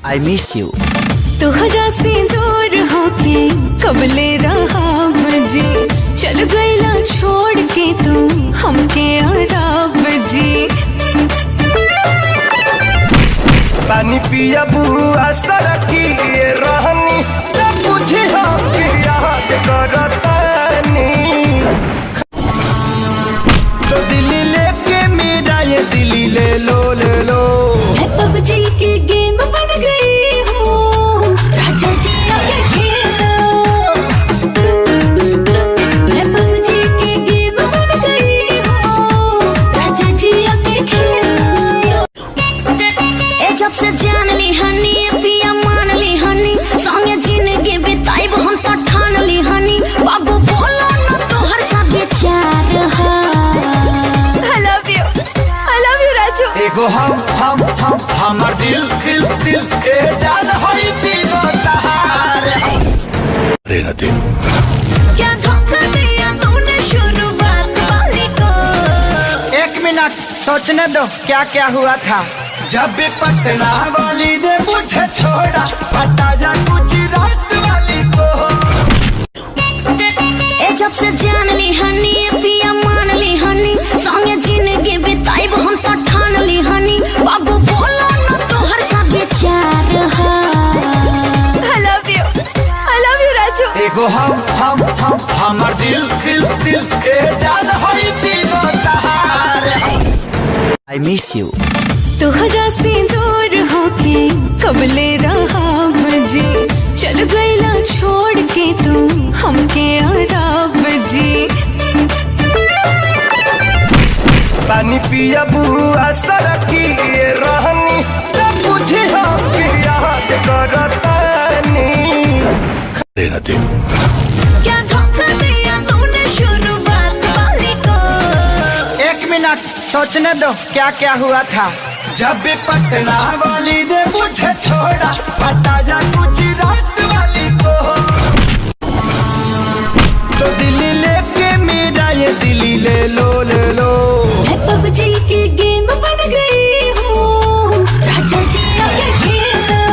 I miss you। तोहरा से दूर होके कबले रहा जी, चल गईला छोड़ के तू हमके आराब जी। पानी पिया बुआ सरकी रहनी तब बुझे हम याद करतानी। तो दिल्ली लेके मेरा ये दिल्ली ले लो ले लो। मैं पबजी के गेम बन गई हूँ, राजा जी आके खेलो। मैं पबजी के गेम बन गई हूँ, राजा जी आके खेलो। जब से जान ली हनी पिया मान ली हनी, संगे जिंदगी बिताइब हम तो ठान ली हनी। बाबू बोलो न तोहर का विचार है। I love you Raju. एगो हमर दिल दिल दिल ए जान होई तीनों तहार। रे न दिल क्या धोखा दिया तूने शुरुआत वाली को। 1 मिनट सोचने दो क्या क्या हुआ था। जब भी पटना वाली ने मुझे छोड़ा, हटा जा गुजरात वाली को। जब से जान ली हनी पिया मान ली हनी, संगे जिंदगी बिताइब हम तो ठान ली हनी। बाबू बोलो न तोहर का विचार है। I love you Raju. एगो हमर दिल दिल दिल ए जान होई तीनों तहार। I miss you। तोहरा से दूर होके कबले रहा जी, चल गईला छोड़ के तू हमके आराब जी। पानी पिया बुआ सरकी रहनी तब बुझे हम याद करतानी। रे न दिल क्या धोखा दिया तूने शुरुआत वाली को। 1 मिनट सोचने दो क्या क्या हुआ था। जब भी पटना वाली ने मुझे छोड़ा, हटा जा गुजरात वाली को। तो दिल्ली लेके मेरा ये दिल्ली ले लो ले लो। मैं पबजी के गेम बन गई हूँ, राजा जी आके खेलो।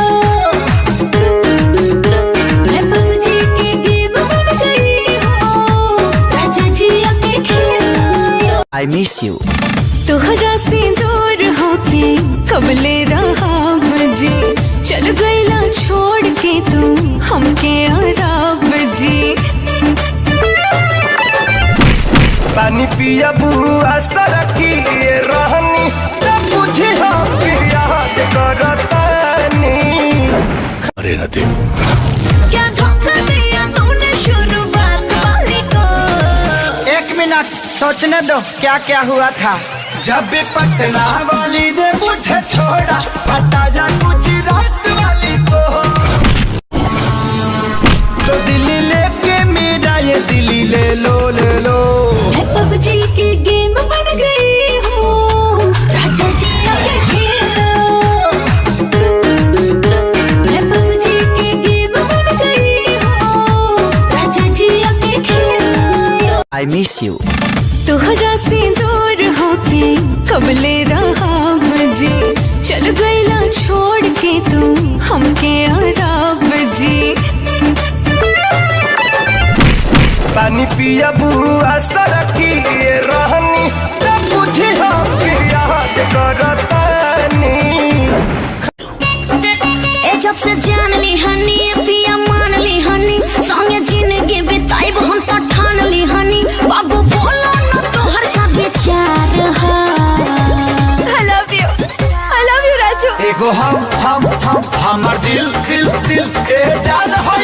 मैं पबजी के गेम बन गई हूँ, राजा जी आके खेलो। I miss you। तोहरा से दूर होके कबले रहा जी, चल गईला छोड़ के तू हमके आराब जी। पानी पिया बुआ सरकी रहनी तब बुझे हम याद करतानी। रे न दिल क्या धोखा दिया तूने शुरुआत वाली को। 1 मिनट सोचने दो क्या क्या हुआ था। जब भी पटना वाली ने मुझे छोड़ा, हटा जा गुजरात वाली को। तो दिल्ली लेके मेरा ये दिल्ली ले लो ले लो। मैं पबजी के गेम बन गई हूँ, राजा जी आके खेलो। मैं पबजी के गेम बन गई हूँ, राजा जी आके खेलो। I miss you। तोहरा से दूर होके कबले रहा जी, चल गईला छोड़ के तू हमके आराब जी। पानी पिया बुआ सरकी रहनी तब बुझे हम याद करतानी। जब से जान ली हनी पिया मान ली हनी, संगे जिंदगी बिताइब हम तो ठान ली हनी। बाबू बोलो न तोहर का विचार है। I love you Raju. एगो हमर दिल दिल दिल ए जान हो